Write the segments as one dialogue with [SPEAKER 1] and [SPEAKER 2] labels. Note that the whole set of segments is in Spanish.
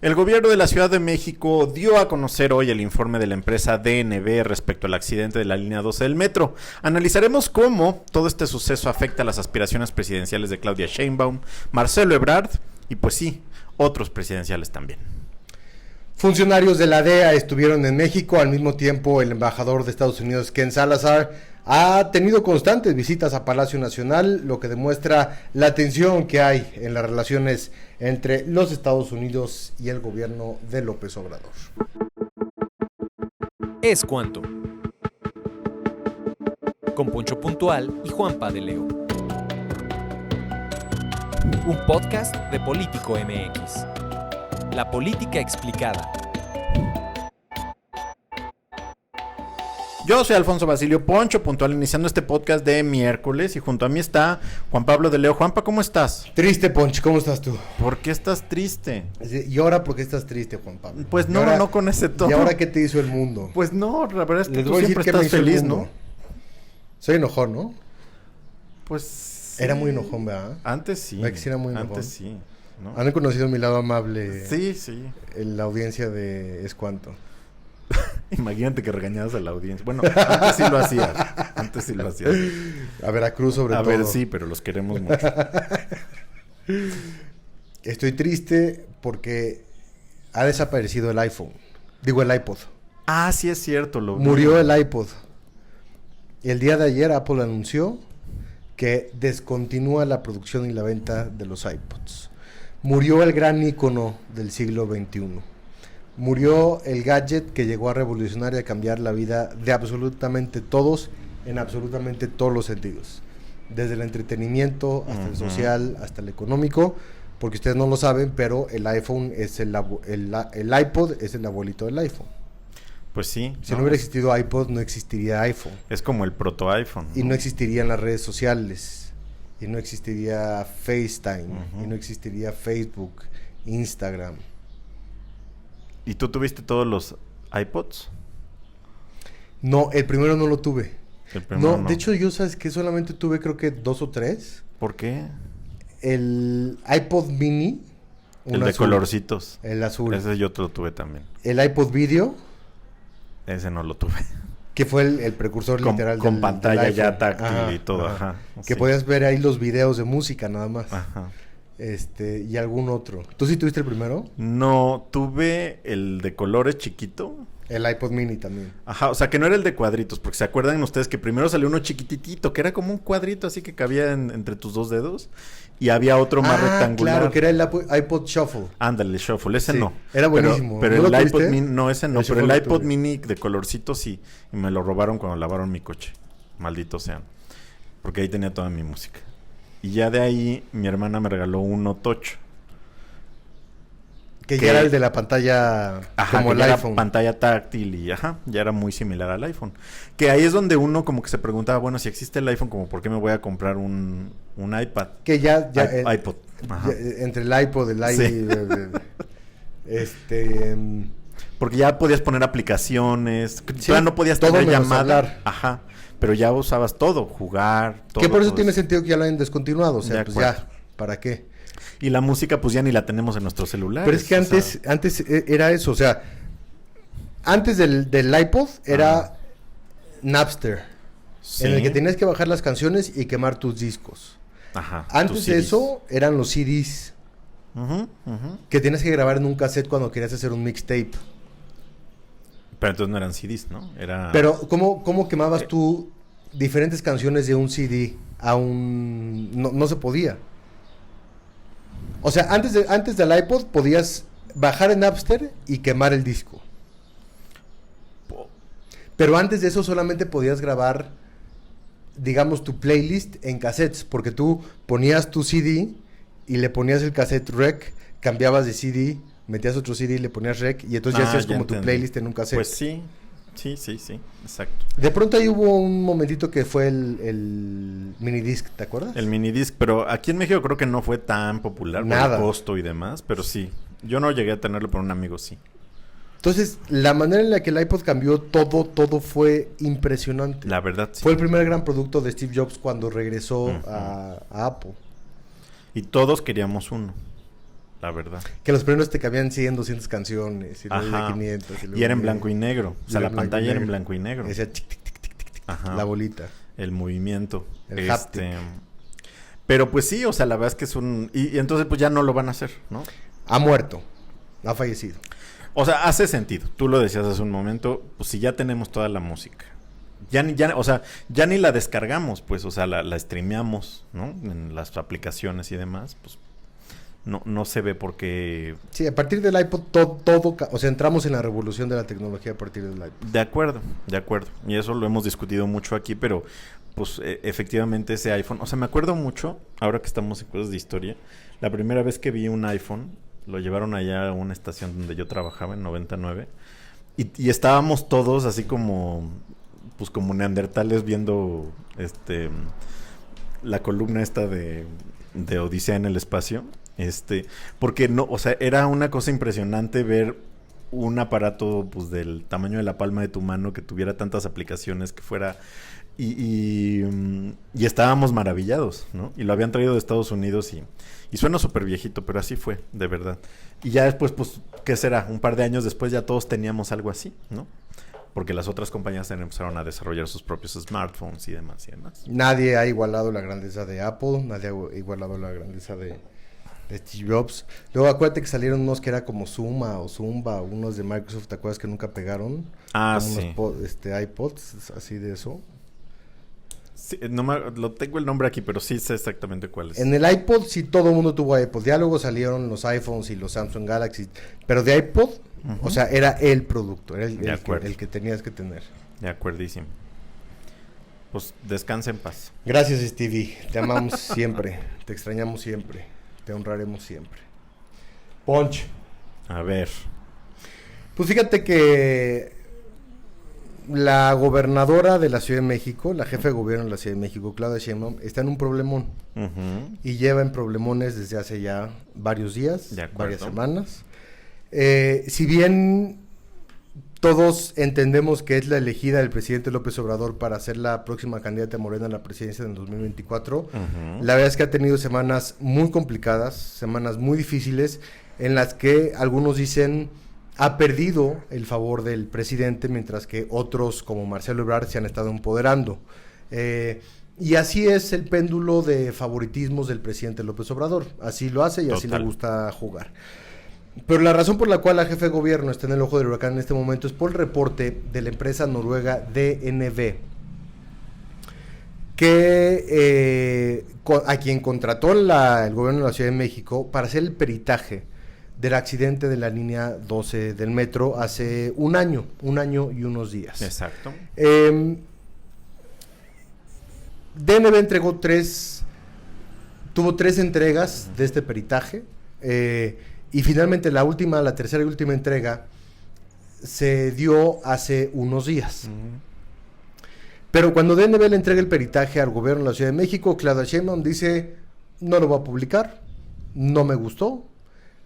[SPEAKER 1] El gobierno de la Ciudad de México dio a conocer hoy el informe de la empresa DNB respecto al accidente de la línea 12 del metro. Analizaremos cómo todo este suceso afecta a las aspiraciones presidenciales de Claudia Sheinbaum, Marcelo Ebrard y pues sí, otros presidenciales también.
[SPEAKER 2] Funcionarios de la DEA estuvieron en México, al mismo tiempo el embajador de Estados Unidos, Ken Salazar, ha tenido constantes visitas a Palacio Nacional, lo que demuestra la tensión que hay en las relaciones entre los Estados Unidos y el gobierno de López Obrador.
[SPEAKER 3] Es Cuanto, con Poncho Puntual y Juanpa de Leo. Un podcast de Político MX. La política explicada.
[SPEAKER 1] Yo soy Alfonso Basilio Poncho Puntual, iniciando este podcast de miércoles y junto a mí está Juan Pablo de Leo. Juanpa, ¿cómo estás?
[SPEAKER 2] Triste, Poncho, ¿cómo estás tú?
[SPEAKER 1] ¿Por qué estás triste?
[SPEAKER 2] ¿Y ahora por qué estás triste, Juan Pablo?
[SPEAKER 1] Pues no,
[SPEAKER 2] ahora,
[SPEAKER 1] no con ese tono.
[SPEAKER 2] ¿Y ahora qué te hizo el mundo?
[SPEAKER 1] Pues no, la verdad es que
[SPEAKER 2] Les
[SPEAKER 1] tú
[SPEAKER 2] voy a
[SPEAKER 1] siempre
[SPEAKER 2] decir qué me
[SPEAKER 1] estás
[SPEAKER 2] hizo el
[SPEAKER 1] feliz,
[SPEAKER 2] mundo.
[SPEAKER 1] ¿no?
[SPEAKER 2] Soy enojón, ¿no?
[SPEAKER 1] Pues sí.
[SPEAKER 2] Era muy enojón, ¿verdad?
[SPEAKER 1] Antes sí.
[SPEAKER 2] ¿Verdad que sí era muy enojón?
[SPEAKER 1] Antes sí, ¿no?
[SPEAKER 2] ¿Han conocido mi lado amable?
[SPEAKER 1] Sí, sí.
[SPEAKER 2] En la audiencia de Es Cuanto.
[SPEAKER 1] Imagínate que regañadas a la audiencia. Bueno, antes sí lo hacías. Antes sí lo hacías.
[SPEAKER 2] A Veracruz sobre todo.
[SPEAKER 1] A ver, sí, pero los queremos mucho.
[SPEAKER 2] Estoy triste porque ha desaparecido el iPhone. Digo, el iPod.
[SPEAKER 1] Ah, sí es cierto.
[SPEAKER 2] Murió el iPod. El día de ayer Apple anunció que descontinúa la producción y la venta de los iPods. Murió el gran ícono del siglo XXI. Murió el gadget que llegó a revolucionar y a cambiar la vida de absolutamente todos, en absolutamente todos los sentidos. Desde el entretenimiento, hasta el social, hasta el económico, porque ustedes no lo saben, pero el iPhone es el iPod es el abuelito del iPhone.
[SPEAKER 1] Pues sí.
[SPEAKER 2] Si no hubiera existido iPod, no existiría iPhone.
[SPEAKER 1] Es como el proto iPhone, ¿no?
[SPEAKER 2] Y no existirían las redes sociales, y no existiría FaceTime, y no existiría Facebook, Instagram.
[SPEAKER 1] ¿Y tú tuviste todos los iPods?
[SPEAKER 2] No, el primero no lo tuve.
[SPEAKER 1] El primero no.
[SPEAKER 2] De hecho yo, ¿sabes qué? Solamente tuve creo que 2 o 3.
[SPEAKER 1] ¿Por qué?
[SPEAKER 2] El iPod mini.
[SPEAKER 1] El de colorcitos.
[SPEAKER 2] El azul.
[SPEAKER 1] Ese yo lo tuve también.
[SPEAKER 2] El iPod video.
[SPEAKER 1] Ese no lo tuve.
[SPEAKER 2] Que fue el precursor literal
[SPEAKER 1] con pantalla
[SPEAKER 2] del
[SPEAKER 1] ya táctil y todo, ajá.
[SPEAKER 2] Que
[SPEAKER 1] sí.
[SPEAKER 2] podías ver ahí los videos de música nada más.
[SPEAKER 1] Ajá.
[SPEAKER 2] Y algún otro. ¿Tú sí tuviste el primero?
[SPEAKER 1] No, tuve el de colores chiquito.
[SPEAKER 2] El iPod mini también.
[SPEAKER 1] Ajá, o sea que no era el de cuadritos, porque se acuerdan ustedes que primero salió uno chiquititito, que era como un cuadrito así que cabía entre tus dos dedos, y había otro más rectangular.
[SPEAKER 2] Claro, que era el iPod Shuffle.
[SPEAKER 1] Ándale, Shuffle, ese
[SPEAKER 2] sí,
[SPEAKER 1] no.
[SPEAKER 2] Era buenísimo.
[SPEAKER 1] Pero
[SPEAKER 2] ¿No
[SPEAKER 1] el iPod mini, no, ese no, pero el iPod
[SPEAKER 2] tuve.
[SPEAKER 1] mini de colorcito sí, y me lo robaron cuando lavaron mi coche. Malditos sean. Porque ahí tenía toda mi música. Y ya de ahí mi hermana me regaló uno touch.
[SPEAKER 2] Que ya era el de la pantalla,
[SPEAKER 1] ajá,
[SPEAKER 2] como el
[SPEAKER 1] era
[SPEAKER 2] iPhone.
[SPEAKER 1] Pantalla táctil y ya era muy similar al iPhone. Que ahí es donde uno como que se preguntaba, bueno, si existe el iPhone, como ¿por qué me voy a comprar un iPad?
[SPEAKER 2] Que ya
[SPEAKER 1] iPod. Ajá.
[SPEAKER 2] Entre el iPod, el
[SPEAKER 1] sí. Porque ya podías poner aplicaciones,
[SPEAKER 2] sí,
[SPEAKER 1] ya no podías
[SPEAKER 2] todo
[SPEAKER 1] tener
[SPEAKER 2] menos
[SPEAKER 1] llamada.
[SPEAKER 2] Hablar.
[SPEAKER 1] Ajá. Pero ya usabas todo, jugar, todo.
[SPEAKER 2] Que por eso tiene sentido que ya lo hayan descontinuado, o sea,
[SPEAKER 1] de
[SPEAKER 2] pues
[SPEAKER 1] acuerdo.
[SPEAKER 2] ya, ¿para qué?
[SPEAKER 1] Y la música pues ya ni la tenemos en nuestros celulares.
[SPEAKER 2] Pero es que antes era eso, o sea, antes del iPod era Napster,
[SPEAKER 1] sí.
[SPEAKER 2] En el que tenías que bajar las canciones y quemar tus discos.
[SPEAKER 1] Ajá.
[SPEAKER 2] Antes de eso eran los CDs, que tienes que grabar en un cassette cuando querías hacer un mixtape.
[SPEAKER 1] Pero entonces no eran CDs, ¿no?
[SPEAKER 2] Pero ¿cómo quemabas tú diferentes canciones de un CD a un... No se podía. O sea, antes del iPod podías bajar en Napster y quemar el disco. Pero antes de eso solamente podías grabar, digamos, tu playlist en cassettes, porque tú ponías tu CD y le ponías el cassette rec, cambiabas de CD, metías otro CD y le ponías rec, y entonces ya hacías como tu playlist en un cassette.
[SPEAKER 1] Pues sí, exacto.
[SPEAKER 2] De pronto ahí hubo un momentito que fue el minidisc, ¿te acuerdas?
[SPEAKER 1] El minidisc, pero aquí en México creo que no fue tan popular por el costo y demás, pero sí. Yo no llegué a tenerlo, pero un amigo sí.
[SPEAKER 2] Entonces, la manera en la que el iPod cambió todo fue impresionante.
[SPEAKER 1] La verdad, sí.
[SPEAKER 2] Fue el primer gran producto de Steve Jobs cuando regresó a Apple.
[SPEAKER 1] Y todos queríamos uno. la verdad.
[SPEAKER 2] Que los primeros te cabían 100, 200 canciones, y luego
[SPEAKER 1] Ajá.
[SPEAKER 2] de 500.
[SPEAKER 1] Y era en blanco y negro. O sea,
[SPEAKER 2] era
[SPEAKER 1] la
[SPEAKER 2] en blanco y
[SPEAKER 1] pantalla era en
[SPEAKER 2] negro.
[SPEAKER 1] blanco y negro.
[SPEAKER 2] Decía tic, tic, tic, tic, tic, tic,
[SPEAKER 1] Ajá.
[SPEAKER 2] la bolita.
[SPEAKER 1] El movimiento.
[SPEAKER 2] El haptic.
[SPEAKER 1] Pero pues sí, o sea, la verdad es que es un... Y entonces pues ya no lo van a hacer, ¿no?
[SPEAKER 2] Ha muerto. Ha fallecido.
[SPEAKER 1] O sea, hace sentido. Tú lo decías hace un momento, pues si ya tenemos toda la música. O sea, ya ni la descargamos, pues, o sea, la streameamos, ¿no? En las aplicaciones y demás, pues no se ve por qué...
[SPEAKER 2] Sí, a partir del iPod o sea, entramos en la revolución de la tecnología a partir del iPod.
[SPEAKER 1] De acuerdo. Y eso lo hemos discutido mucho aquí, pero pues efectivamente ese iPhone... O sea, me acuerdo mucho, ahora que estamos en cosas de historia, la primera vez que vi un iPhone, lo llevaron allá a una estación donde yo trabajaba, en 99, y estábamos todos así como... Pues como neandertales viendo la columna esta de Odisea en el espacio. Porque no, o sea, era una cosa impresionante ver un aparato pues del tamaño de la palma de tu mano que tuviera tantas aplicaciones, que fuera y estábamos maravillados, ¿no? Y lo habían traído de Estados Unidos y suena súper viejito, pero así fue, de verdad. Y ya después, pues, ¿qué será? Un par de años después ya todos teníamos algo así, ¿no? Porque las otras compañías empezaron a desarrollar sus propios smartphones y demás y demás.
[SPEAKER 2] Nadie ha igualado la grandeza de Apple, nadie ha igualado la grandeza de Steve Jobs. Luego acuérdate que salieron unos que era como Zuma o Zumba, unos de Microsoft, ¿te acuerdas que nunca pegaron?
[SPEAKER 1] Ah,
[SPEAKER 2] como
[SPEAKER 1] sí.
[SPEAKER 2] Unos iPods, así de eso.
[SPEAKER 1] Sí, lo tengo el nombre aquí, pero sí sé exactamente cuál es.
[SPEAKER 2] En el iPod sí todo el mundo tuvo iPod. Ya luego salieron los iPhones y los Samsung Galaxy. Pero de iPod, o sea, era el producto, era el que tenías que tener.
[SPEAKER 1] De acuerdísimo. Pues descansa en paz.
[SPEAKER 2] Gracias, Stevie. Te amamos siempre. Te extrañamos siempre. Te honraremos siempre. Punch.
[SPEAKER 1] A ver.
[SPEAKER 2] Pues fíjate que la gobernadora de la Ciudad de México, la jefa de gobierno de la Ciudad de México, Claudia Sheinbaum, está en un problemón. Y lleva en problemones desde hace ya varios días, varias semanas. Si bien todos entendemos que es la elegida del presidente López Obrador para ser la próxima candidata de Morena a la presidencia en 2024, la verdad es que ha tenido semanas muy complicadas, semanas muy difíciles, en las que algunos dicen ha perdido el favor del presidente, mientras que otros, como Marcelo Ebrard, se han estado empoderando. Y así es el péndulo de favoritismos del presidente López Obrador. Así lo hace y así le gusta jugar. Pero la razón por la cual la jefe de gobierno está en el ojo del huracán en este momento es por el reporte de la empresa noruega DNB, que a quien contrató el gobierno de la Ciudad de México para hacer el peritaje del accidente de la línea 12 del metro hace un año y unos días.
[SPEAKER 1] Exacto.
[SPEAKER 2] DNB tuvo 3 entregas de este peritaje, y finalmente la tercera y última entrega se dio hace unos días. Pero cuando DNB le entrega el peritaje al gobierno de la Ciudad de México, Claudia Sheinbaum dice, no lo voy a publicar, no me gustó,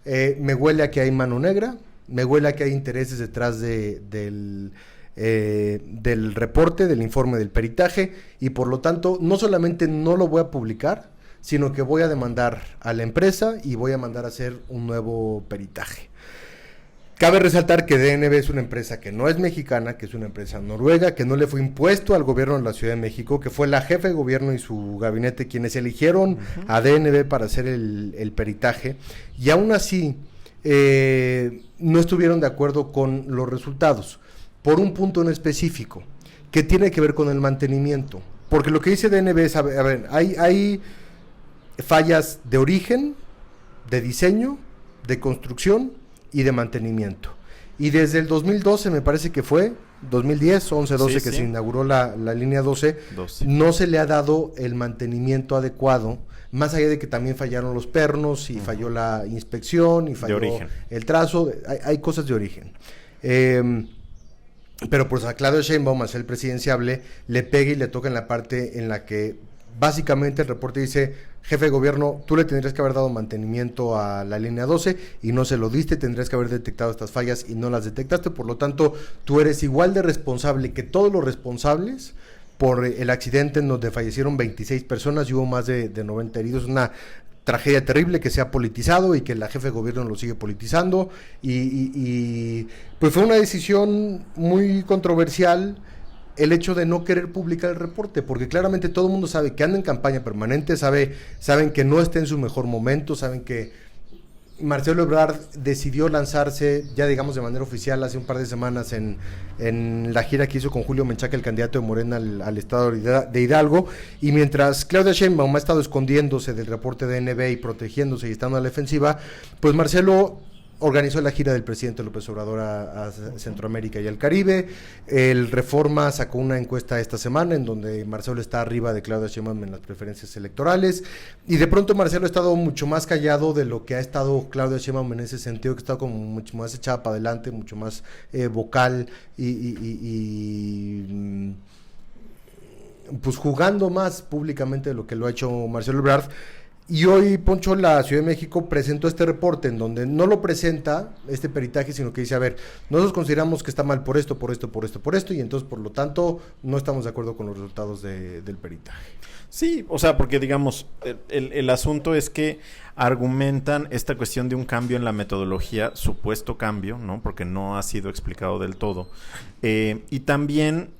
[SPEAKER 2] me huele a que hay mano negra, me huele a que hay intereses detrás del reporte, del informe del peritaje, y por lo tanto no solamente no lo voy a publicar, sino que voy a demandar a la empresa y voy a mandar a hacer un nuevo peritaje. Cabe resaltar que DNB es una empresa que no es mexicana, que es una empresa noruega, que no le fue impuesto al gobierno de la Ciudad de México, que fue la jefe de gobierno y su gabinete quienes eligieron a DNB para hacer el peritaje, y aún así no estuvieron de acuerdo con los resultados, por un punto en específico, que tiene que ver con el mantenimiento. Porque lo que dice DNB es, hay fallas de origen, de diseño, de construcción y de mantenimiento. Y desde el 2012, me parece que fue, 2010, 11, 12, que se inauguró la línea 12, no se le ha dado el mantenimiento adecuado, más allá de que también fallaron los pernos y falló la inspección y falló el trazo, hay cosas de origen. Pero pues a Claudia Sheinbaum, al ser presidenciable, le pega y le toca en la parte en la que básicamente el reporte dice, jefe de gobierno, tú le tendrías que haber dado mantenimiento a la línea 12 y no se lo diste, tendrías que haber detectado estas fallas y no las detectaste, por lo tanto, tú eres igual de responsable que todos los responsables por el accidente en donde fallecieron 26 personas y hubo más de 90 heridos, una tragedia terrible que se ha politizado y que la jefe de gobierno lo sigue politizando y pues fue una decisión muy controversial el hecho de no querer publicar el reporte, porque claramente todo el mundo sabe que anda en campaña permanente, saben que no está en su mejor momento, saben que Marcelo Ebrard decidió lanzarse ya digamos de manera oficial hace un par de semanas en la gira que hizo con Julio Menchaca, el candidato de Morena al estado de Hidalgo, y mientras Claudia Sheinbaum ha estado escondiéndose del reporte de NB y protegiéndose y estando a la defensiva, pues Marcelo organizó la gira del presidente López Obrador a Centroamérica y al Caribe. El Reforma sacó una encuesta esta semana en donde Marcelo está arriba de Claudia Sheinbaum en las preferencias electorales, y de pronto Marcelo ha estado mucho más callado de lo que ha estado Claudia Sheinbaum en ese sentido, que está como mucho más echada para adelante, mucho más vocal y pues jugando más públicamente de lo que lo ha hecho Marcelo Ebrard. Y hoy, Poncho, la Ciudad de México presentó este reporte en donde no lo presenta este peritaje, sino que dice, a ver, nosotros consideramos que está mal por esto, y entonces, por lo tanto, no estamos de acuerdo con los resultados del peritaje.
[SPEAKER 1] Sí, o sea, porque digamos, el asunto es que argumentan esta cuestión de un cambio en la metodología, supuesto cambio, ¿no? Porque no ha sido explicado del todo. Y también...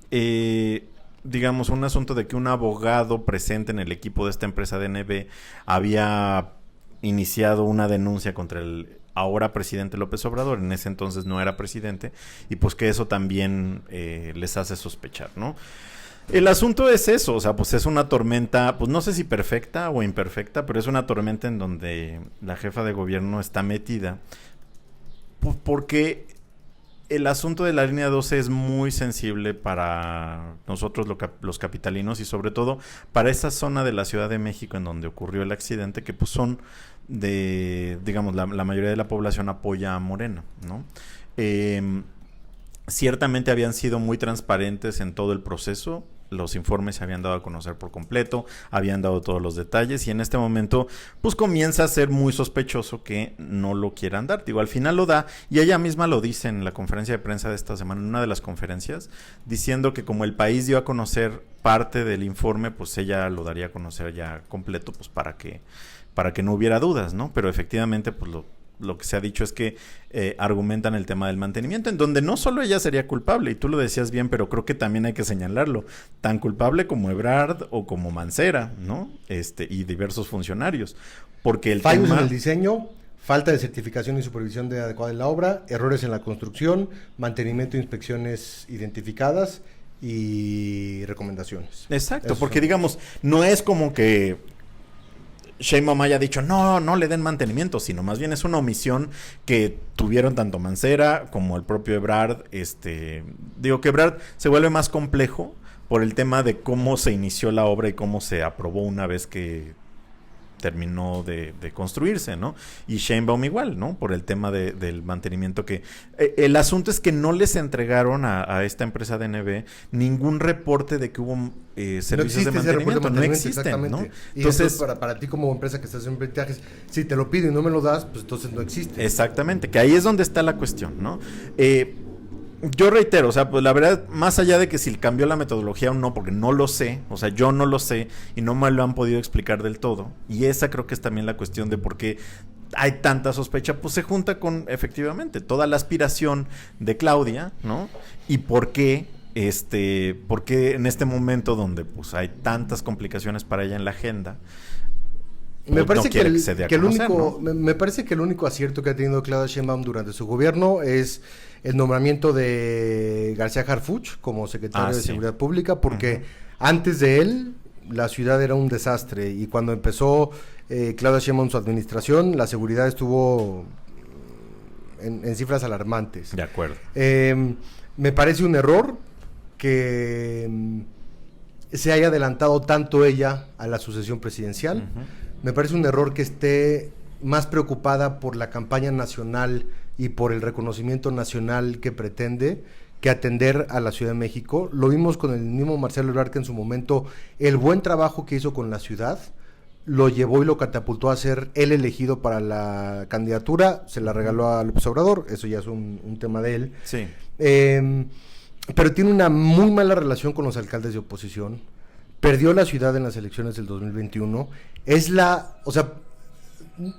[SPEAKER 1] digamos, un asunto de que un abogado presente en el equipo de esta empresa DNB había iniciado una denuncia contra el ahora presidente López Obrador, en ese entonces no era presidente, y pues que eso también les hace sospechar, ¿no? El asunto es eso, o sea, pues es una tormenta, pues no sé si perfecta o imperfecta, pero es una tormenta en donde la jefa de gobierno está metida, pues porque... El asunto de la línea 12 es muy sensible para nosotros los capitalinos y sobre todo para esa zona de la Ciudad de México en donde ocurrió el accidente, que pues son de, digamos, la mayoría de la población apoya a Morena, ¿no? Ciertamente habían sido muy transparentes en todo el proceso, los informes se habían dado a conocer por completo, habían dado todos los detalles y en este momento pues comienza a ser muy sospechoso que no lo quieran dar. Digo, al final lo da y ella misma lo dice en la conferencia de prensa de esta semana, en una de las conferencias, diciendo que como el país dio a conocer parte del informe, pues ella lo daría a conocer ya completo, pues para que no hubiera dudas, ¿no? Pero efectivamente pues lo que se ha dicho es que argumentan el tema del mantenimiento, en donde no solo ella sería culpable, y tú lo decías bien, pero creo que también hay que señalarlo, tan culpable como Ebrard o como Mancera, ¿no? Y diversos funcionarios, porque el
[SPEAKER 2] fallos
[SPEAKER 1] tema...
[SPEAKER 2] en el diseño, falta de certificación y supervisión adecuada en la obra, errores en la construcción, mantenimiento e inspecciones identificadas y recomendaciones.
[SPEAKER 1] Exacto,
[SPEAKER 2] Eso
[SPEAKER 1] porque digamos, no es como que Sheinbaum haya dicho no le den mantenimiento, sino más bien es una omisión que tuvieron tanto Mancera como el propio Ebrard. Digo que Ebrard se vuelve más complejo por el tema de cómo se inició la obra y cómo se aprobó una vez que terminó de construirse, ¿no? Y Sheinbaum igual, ¿no? Por el tema del mantenimiento que... el asunto es que no les entregaron a esta empresa DNB ningún reporte de que hubo servicios de mantenimiento. No existen, ¿no?
[SPEAKER 2] Y entonces para ti como empresa que estás haciendo peritajes, si te lo pido y no me lo das, pues entonces no existe.
[SPEAKER 1] Exactamente, que ahí es donde está la cuestión, ¿no? Yo reitero, o sea, pues la verdad, más allá de que si cambió la metodología o no, porque no lo sé, o sea, yo no lo sé y no me lo han podido explicar del todo, y esa creo que es también la cuestión de por qué hay tanta sospecha, pues se junta con, efectivamente, toda la aspiración de Claudia, ¿no? Y por qué en este momento donde pues hay tantas complicaciones para ella en la agenda,
[SPEAKER 2] me parece
[SPEAKER 1] ¿no?
[SPEAKER 2] Me parece que el único acierto que ha tenido Claudia Sheinbaum durante su gobierno es el nombramiento de García Harfuch como secretario de Seguridad Pública, porque antes de él la ciudad era un desastre y cuando empezó Claudia Sheinbaum su administración, la seguridad estuvo en cifras alarmantes.
[SPEAKER 1] De acuerdo.
[SPEAKER 2] Me parece un error que se haya adelantado tanto ella a la sucesión presidencial. Me parece un error que esté más preocupada por la campaña nacional y por el reconocimiento nacional que pretende que atender a la Ciudad de México. Lo vimos con el mismo Marcelo Ebrard, que en su momento el buen trabajo que hizo con la ciudad lo llevó y lo catapultó a ser él elegido para la candidatura, se la regaló a López Obrador, eso ya es un tema de él.
[SPEAKER 1] Sí.
[SPEAKER 2] Pero tiene una muy mala relación con los alcaldes de oposición, perdió la ciudad en las elecciones del 2021,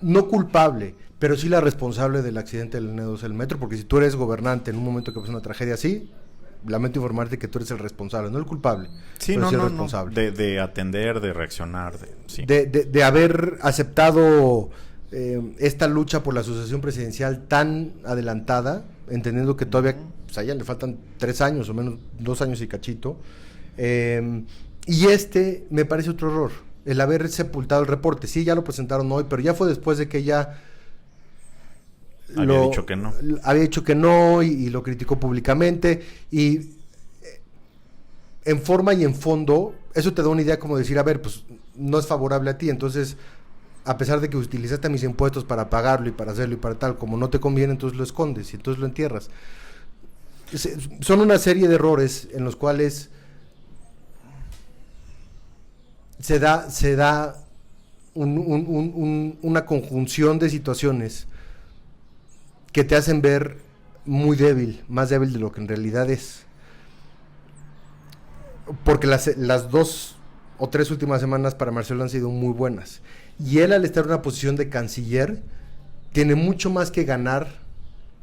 [SPEAKER 2] no culpable, pero sí la responsable del accidente de la línea 12 del metro, porque si tú eres gobernante en un momento que pasa una tragedia así, lamento informarte que tú eres el responsable, no el culpable,
[SPEAKER 1] Sí,
[SPEAKER 2] pero
[SPEAKER 1] no,
[SPEAKER 2] sí el
[SPEAKER 1] no,
[SPEAKER 2] responsable.
[SPEAKER 1] de atender, de reaccionar, sí.
[SPEAKER 2] De haber aceptado esta lucha por la sucesión presidencial tan adelantada, entendiendo que todavía pues, a ella le faltan 3 años o menos, 2 años y cachito, y me parece otro error, el haber sepultado el reporte. Sí, ya lo presentaron hoy, pero ya fue después de que ella
[SPEAKER 1] había dicho que no.
[SPEAKER 2] Había dicho que no y lo criticó públicamente, y en forma y en fondo eso te da una idea como decir, a ver, pues no es favorable a ti, entonces a pesar de que utilizaste mis impuestos para pagarlo y para hacerlo y para tal, como no te conviene, entonces lo escondes y entonces lo entierras. Son una serie de errores en los cuales se da una conjunción de situaciones que te hacen ver muy débil, más débil de lo que en realidad es. Porque las 2 o 3 últimas semanas para Marcelo han sido muy buenas. Y él, al estar en una posición de canciller, tiene mucho más que ganar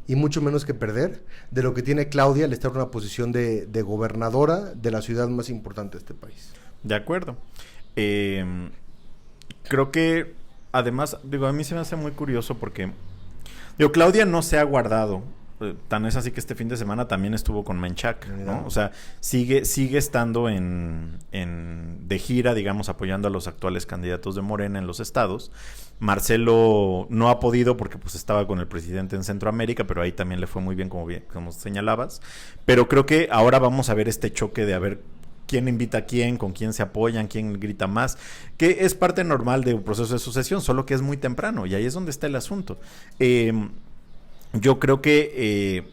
[SPEAKER 2] y mucho menos que perder de lo que tiene Claudia al estar en una posición de gobernadora de la ciudad más importante de este país.
[SPEAKER 1] De acuerdo. Creo que, además, a mí se me hace muy curioso porque, Claudia no se ha guardado. Tan es así que este fin de semana también estuvo con Menchaca, ¿no? O sea, sigue estando de gira, digamos, apoyando a los actuales candidatos de Morena en los estados. Marcelo no ha podido porque pues estaba con el presidente en Centroamérica, pero ahí también le fue muy bien, como señalabas. Pero creo que ahora vamos a ver este choque de a ver quién invita a quién, con quién se apoyan, quién grita más, que es parte normal de un proceso de sucesión, solo que es muy temprano y ahí es donde está el asunto. Yo creo que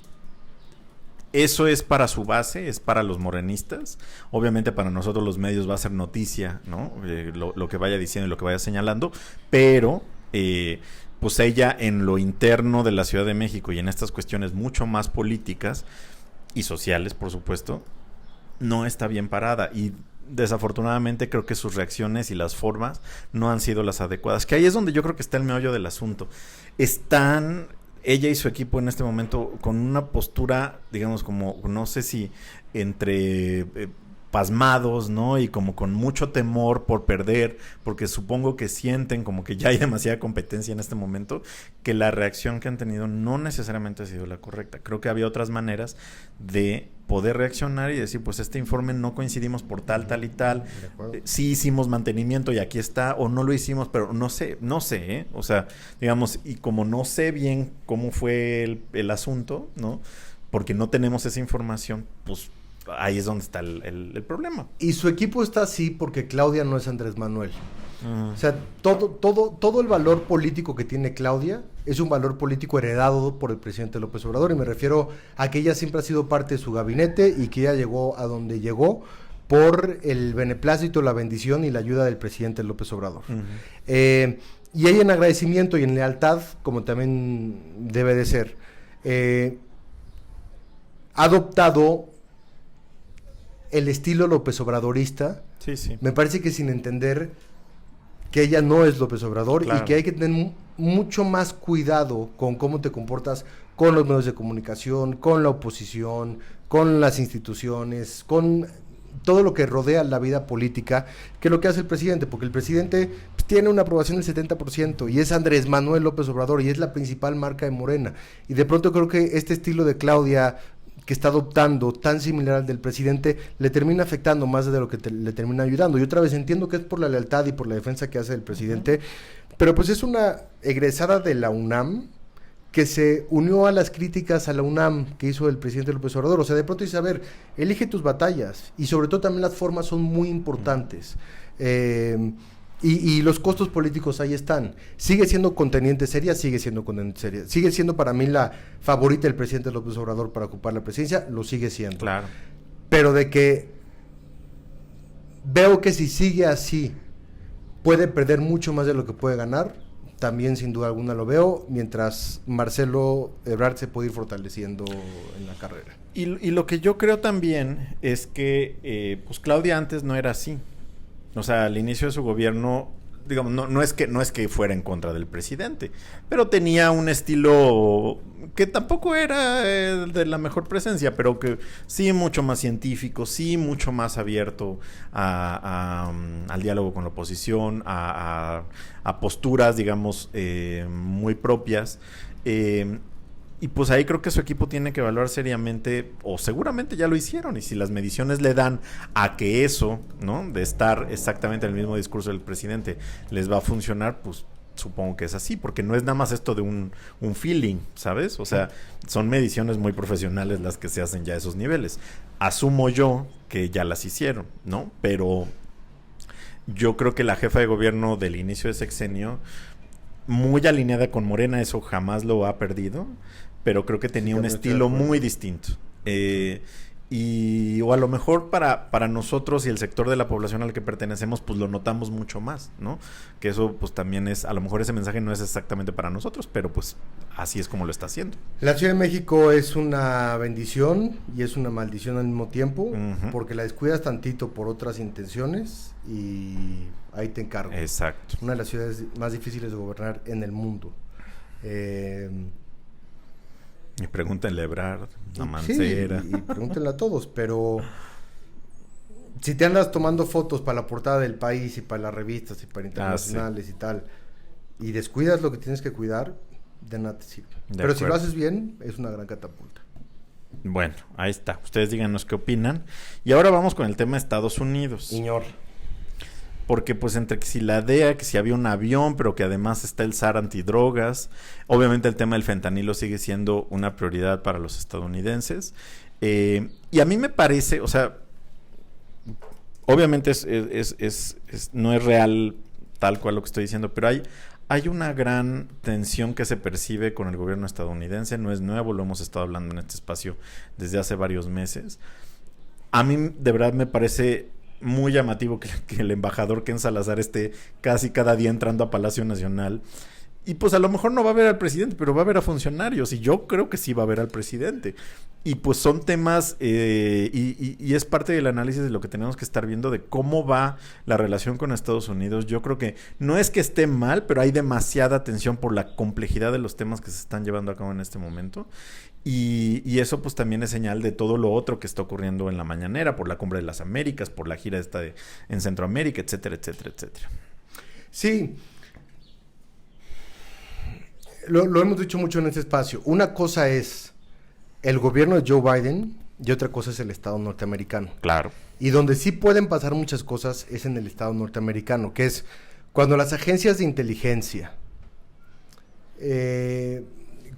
[SPEAKER 1] eso es para su base, es para los morenistas. Obviamente para nosotros los medios va a ser noticia, ¿no? Lo que vaya diciendo y lo que vaya señalando, pero pues ella en lo interno de la Ciudad de México y en estas cuestiones mucho más políticas y sociales, por supuesto, no está bien parada y desafortunadamente creo que sus reacciones y las formas no han sido las adecuadas, que ahí es donde yo creo que está el meollo del asunto. Ella y su equipo en este momento con una postura, digamos, como, no sé si entre pasmados, ¿no? Y como con mucho temor por perder, porque supongo que sienten como que ya hay demasiada competencia en este momento, que la reacción que han tenido no necesariamente ha sido la correcta. Creo que había otras maneras de poder reaccionar y decir, pues este informe no coincidimos por tal y tal, sí hicimos mantenimiento y aquí está, o no lo hicimos, pero no sé, o sea, digamos, y como no sé bien cómo fue el asunto, ¿no? Porque no tenemos esa información, pues ahí es donde está el problema.
[SPEAKER 2] Y su equipo está así porque Claudia no es Andrés Manuel. O sea, todo el valor político que tiene Claudia es un valor político heredado por el presidente López Obrador, y me refiero a que ella siempre ha sido parte de su gabinete y que ella llegó a donde llegó por el beneplácito, la bendición y la ayuda del presidente López Obrador. Y ella, en agradecimiento y en lealtad, como también debe de ser, ha adoptado el estilo López Obradorista.
[SPEAKER 1] Sí.
[SPEAKER 2] Me parece que sin entender que ella no es López Obrador, claro, y que hay que tener mucho más cuidado con cómo te comportas con los medios de comunicación, con la oposición, con las instituciones, con todo lo que rodea la vida política, que lo que hace el presidente, porque el presidente tiene una aprobación del 70% y es Andrés Manuel López Obrador y es la principal marca de Morena, y de pronto creo que este estilo de Claudia que está adoptando, tan similar al del presidente, le termina afectando más de lo que le termina ayudando. Y otra vez entiendo que es por la lealtad y por la defensa que hace el presidente, pero pues es una egresada de la UNAM que se unió a las críticas a la UNAM que hizo el presidente López Obrador. O sea, de pronto dice, a ver, elige tus batallas, y sobre todo también las formas son muy importantes. Y los costos políticos ahí están. Sigue siendo contendiente seria, sigue siendo para mí la favorita del presidente López Obrador para ocupar la presidencia, lo sigue siendo.
[SPEAKER 1] Claro.
[SPEAKER 2] Pero de que veo que si sigue así puede perder mucho más de lo que puede ganar, también sin duda alguna lo veo, mientras Marcelo Ebrard se puede ir fortaleciendo en la carrera.
[SPEAKER 1] Y lo que yo creo también es que pues Claudia antes no era así. O sea, al inicio de su gobierno digamos, no es que fuera en contra del presidente, pero tenía un estilo que tampoco era de la mejor presencia, pero que sí mucho más científico, sí mucho más abierto al diálogo con la oposición, a posturas, digamos, muy propias. Y pues ahí creo que su equipo tiene que evaluar seriamente, o seguramente ya lo hicieron, y si las mediciones le dan a que eso, ¿no? De estar exactamente en el mismo discurso del presidente les va a funcionar, pues supongo que es así, porque no es nada más esto de un feeling, ¿sabes? O sea, son mediciones muy profesionales las que se hacen ya a esos niveles. Asumo yo que ya las hicieron, ¿no? Pero yo creo que la jefa de gobierno del inicio de sexenio, muy alineada con Morena, eso jamás lo ha perdido, pero creo que tenía un estilo muy distinto. O a lo mejor para nosotros y el sector de la población al que pertenecemos, pues lo notamos mucho más, ¿no? Que eso pues también es, a lo mejor ese mensaje no es exactamente para nosotros, pero pues así es como lo está haciendo.
[SPEAKER 2] La Ciudad de México es una bendición y es una maldición al mismo tiempo, porque la descuidas tantito por otras intenciones y ahí te encargo.
[SPEAKER 1] Exacto.
[SPEAKER 2] Una de las ciudades más difíciles de gobernar en el mundo.
[SPEAKER 1] Y pregúntenle a Ebrard, a Mancera.
[SPEAKER 2] Sí, y pregúntenle a todos, pero si te andas tomando fotos para la portada del País y para las revistas y para internacionales y tal, y descuidas lo que tienes que cuidar, de nada te sirve. Pero si lo haces bien, es una gran catapulta.
[SPEAKER 1] Bueno, ahí está. Ustedes díganos qué opinan. Y ahora vamos con el tema de Estados Unidos.
[SPEAKER 2] Señor.
[SPEAKER 1] Porque pues entre que si la DEA, que si había un avión, pero que además está el SAR antidrogas, obviamente el tema del fentanilo sigue siendo una prioridad para los estadounidenses. Y a mí me parece, o sea, obviamente no es real tal cual lo que estoy diciendo, pero hay una gran tensión que se percibe con el gobierno estadounidense, no es nuevo, lo hemos estado hablando en este espacio desde hace varios meses. A mí de verdad me parece muy llamativo que el embajador Ken Salazar esté casi cada día entrando a Palacio Nacional. Y pues a lo mejor no va a ver al presidente, pero va a ver a funcionarios. Y yo creo que sí va a ver al presidente. Y pues son temas, y es parte del análisis de lo que tenemos que estar viendo de cómo va la relación con Estados Unidos. Yo creo que no es que esté mal, pero hay demasiada tensión por la complejidad de los temas que se están llevando a cabo en este momento. Y eso pues también es señal de todo lo otro que está ocurriendo en la mañanera, por la Cumbre de las Américas, por la gira esta en Centroamérica, etcétera, etcétera, etcétera.
[SPEAKER 2] Sí. Lo hemos dicho mucho en este espacio. Una cosa es el gobierno de Joe Biden y otra cosa es el Estado norteamericano.
[SPEAKER 1] Claro.
[SPEAKER 2] Y donde sí pueden pasar muchas cosas es en el Estado norteamericano, que es cuando las agencias de inteligencia,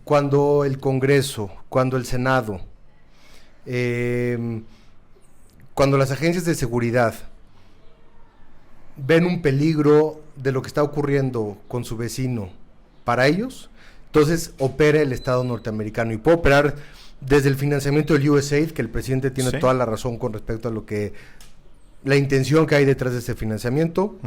[SPEAKER 2] cuando el Congreso, cuando el Senado, cuando las agencias de seguridad ven un peligro de lo que está ocurriendo con su vecino para ellos, entonces opera el Estado norteamericano y puede operar desde el financiamiento del USAID, que el presidente tiene toda la razón con respecto a lo que la intención que hay detrás de ese financiamiento,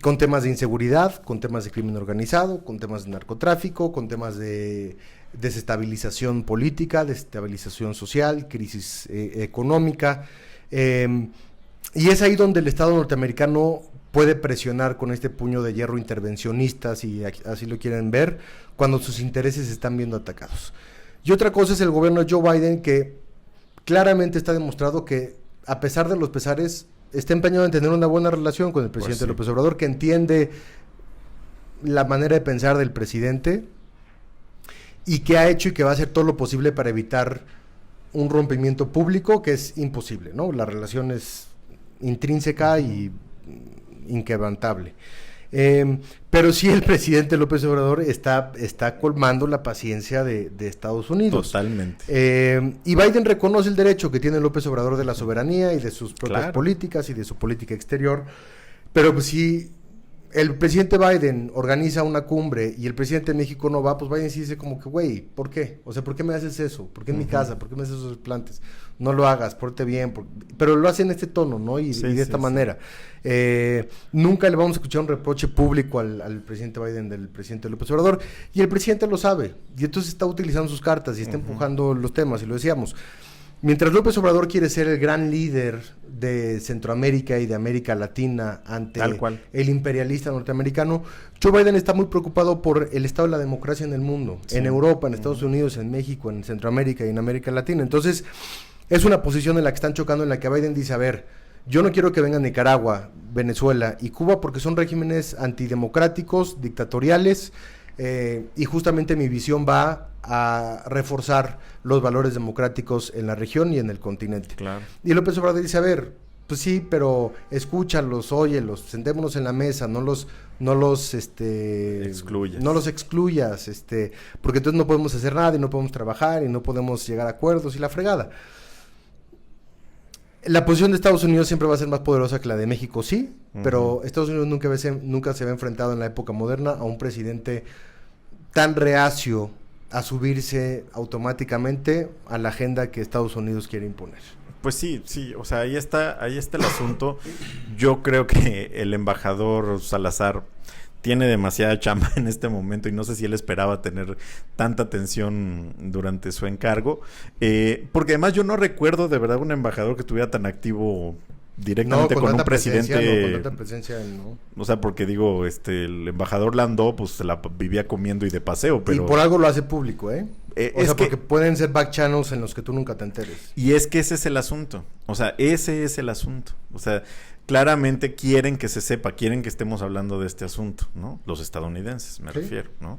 [SPEAKER 2] con temas de inseguridad, con temas de crimen organizado, con temas de narcotráfico, con temas de desestabilización política, desestabilización social, crisis económica, y es ahí donde el Estado norteamericano puede presionar con este puño de hierro intervencionista, si así lo quieren ver, cuando sus intereses se están viendo atacados. Y otra cosa es el gobierno de Joe Biden, que claramente está demostrado que, a pesar de los pesares, está empeñado en tener una buena relación con el presidente López Obrador, que entiende la manera de pensar del presidente y que ha hecho y que va a hacer todo lo posible para evitar un rompimiento público, que es imposible, ¿no? La relación es intrínseca y inquebrantable. Pero sí, el presidente López Obrador está colmando la paciencia de Estados Unidos.
[SPEAKER 1] Totalmente.
[SPEAKER 2] Y Biden reconoce el derecho que tiene López Obrador de la soberanía y de sus propias políticas y de su política exterior. Pero pues, si el presidente Biden organiza una cumbre y el presidente de México no va, pues Biden sí dice como que, güey, ¿por qué? O sea, ¿por qué me haces eso? ¿Por qué en mi casa? ¿Por qué me haces esos plantes? No lo hagas, porte bien. Pero lo hace en este tono, ¿no? Y de esta manera. Nunca le vamos a escuchar un reproche público al presidente Biden del presidente López Obrador. Y el presidente lo sabe. Y entonces está utilizando sus cartas y está empujando los temas, y lo decíamos. Mientras López Obrador quiere ser el gran líder de Centroamérica y de América Latina ante
[SPEAKER 1] Tal cual.
[SPEAKER 2] el imperialista norteamericano, Joe Biden está muy preocupado por el estado de la democracia en el mundo,
[SPEAKER 1] Sí.
[SPEAKER 2] en Europa, en Estados Unidos, en México, en Centroamérica y en América Latina. Entonces, es una posición en la que están chocando, en la que Biden dice, a ver, yo no quiero que vengan Nicaragua, Venezuela y Cuba porque son regímenes antidemocráticos, dictatoriales, y justamente mi visión va a reforzar los valores democráticos en la región y en el continente.
[SPEAKER 1] Claro.
[SPEAKER 2] Y López Obrador dice, a ver, pues sí, pero escúchalos, óyelos, sentémonos en la mesa, no los
[SPEAKER 1] Excluyas.
[SPEAKER 2] no los excluyas, porque entonces no podemos hacer nada y no podemos trabajar y no podemos llegar a acuerdos y la fregada. La posición de Estados Unidos siempre va a ser más poderosa que la de México, sí, pero Estados Unidos nunca se ve enfrentado en la época moderna a un presidente tan reacio a subirse automáticamente a la agenda que Estados Unidos quiere imponer.
[SPEAKER 1] Pues sí, o sea, ahí está el asunto. Yo creo que el embajador Salazar tiene demasiada chamba en este momento y no sé si él esperaba tener tanta atención durante su encargo, porque además yo no recuerdo de verdad un embajador que estuviera tan activo directamente con un presidente.
[SPEAKER 2] Con tanta presencia, no.
[SPEAKER 1] O sea, porque digo, el embajador Landó pues se la vivía comiendo y de paseo, pero
[SPEAKER 2] Y por algo lo hace público, ¿eh?
[SPEAKER 1] es
[SPEAKER 2] sea,
[SPEAKER 1] que-
[SPEAKER 2] porque pueden ser back channels en los que tú nunca te enteres.
[SPEAKER 1] Y es que ese es el asunto. O sea, ese es el asunto. O sea, claramente quieren que se sepa, quieren que estemos hablando de este asunto, ¿no? Los estadounidenses, me
[SPEAKER 2] Sí.
[SPEAKER 1] refiero, ¿no?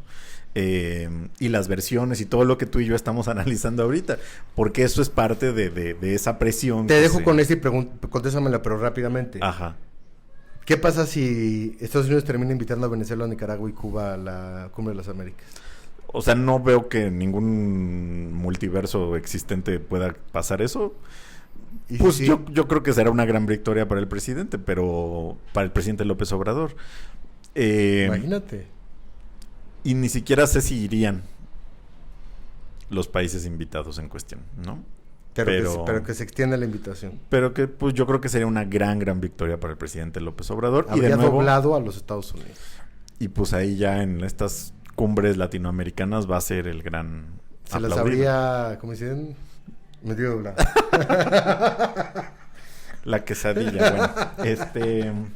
[SPEAKER 1] Y las versiones y todo lo que tú y yo estamos analizando ahorita, porque eso es parte de esa presión.
[SPEAKER 2] Te
[SPEAKER 1] que
[SPEAKER 2] dejo
[SPEAKER 1] se-
[SPEAKER 2] con esta y contéstamela, pero rápidamente.
[SPEAKER 1] Ajá.
[SPEAKER 2] ¿Qué pasa si Estados Unidos termina invitando a Venezuela, Nicaragua y Cuba a la Cumbre de las Américas?
[SPEAKER 1] O sea, no veo que ningún multiverso existente pueda pasar eso.
[SPEAKER 2] Y
[SPEAKER 1] Pues
[SPEAKER 2] sí,
[SPEAKER 1] yo creo que será una gran victoria para el presidente, pero para el presidente López Obrador.
[SPEAKER 2] imagínate.
[SPEAKER 1] Y ni siquiera sé si irían los países invitados en cuestión, ¿no?
[SPEAKER 2] Pero que se extienda la invitación.
[SPEAKER 1] Pero que pues yo creo que sería una gran victoria para el presidente López Obrador.
[SPEAKER 2] Habría
[SPEAKER 1] y de nuevo,
[SPEAKER 2] doblado a los Estados Unidos.
[SPEAKER 1] y pues ahí ya en estas cumbres latinoamericanas va a ser el gran
[SPEAKER 2] Se las
[SPEAKER 1] aplaudido.
[SPEAKER 2] habría, como dicen, medio doblado.
[SPEAKER 1] La quesadilla, bueno.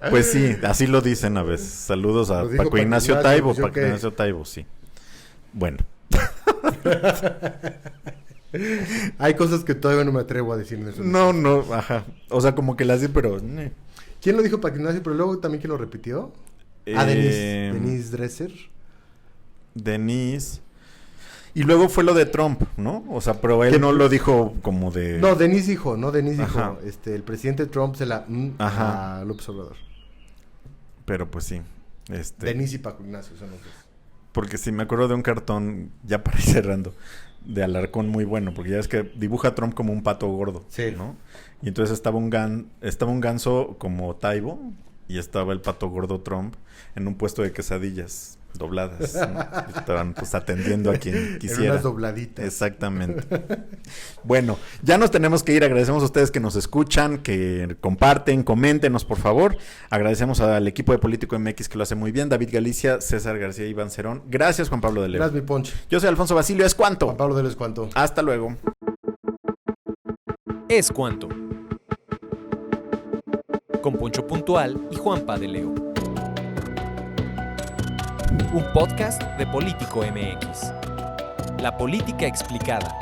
[SPEAKER 1] Pues sí, así lo dicen a veces. Saludos a
[SPEAKER 2] Lo dijo
[SPEAKER 1] Paco Ignacio Taibo.
[SPEAKER 2] pues, ¿yo
[SPEAKER 1] Paco
[SPEAKER 2] qué?
[SPEAKER 1] Ignacio Taibo, sí. Bueno.
[SPEAKER 2] Hay cosas que todavía no me atrevo a decir en eso.
[SPEAKER 1] No, ajá. O sea, como que las di, pero...
[SPEAKER 2] ¿Quién lo dijo Paco Ignacio? Pero luego también, ¿quién lo repitió? Denise Dresser.
[SPEAKER 1] Denise. Y luego fue lo de Trump, ¿no? O sea, pero él no lo dijo como de...
[SPEAKER 2] No, Denise dijo,
[SPEAKER 1] Ajá.
[SPEAKER 2] el presidente Trump se la
[SPEAKER 1] Ajá.
[SPEAKER 2] a López Obrador.
[SPEAKER 1] Pero pues sí.
[SPEAKER 2] Denise y Paco Ignacio son los dos.
[SPEAKER 1] Porque sí, me acuerdo de un cartón, ya para ir cerrando, de Alarcón muy bueno, porque ya es que dibuja a Trump como un pato gordo,
[SPEAKER 2] Sí.
[SPEAKER 1] ¿no? Y entonces estaba un ganso como Taibo y estaba el pato gordo Trump en un puesto de quesadillas dobladas, ¿no? Y estaban pues atendiendo a quien
[SPEAKER 2] En
[SPEAKER 1] quisiera.
[SPEAKER 2] unas dobladitas.
[SPEAKER 1] Exactamente. Bueno, ya nos tenemos que ir. Agradecemos a ustedes que nos escuchan, que comparten, coméntenos, por favor. Agradecemos al equipo de Político MX que lo hace muy bien. David Galicia, César García, Iván Cerón. Gracias, Juan Pablo de León.
[SPEAKER 2] Gracias, mi ponche.
[SPEAKER 1] Yo soy Alfonso Basilio. ¿Es cuánto?
[SPEAKER 2] Juan Pablo de Les Cuanto.
[SPEAKER 1] Hasta luego.
[SPEAKER 3] Es cuanto. Con Poncho Puntual y Juanpa de Leo. Un podcast de Político MX. La política explicada.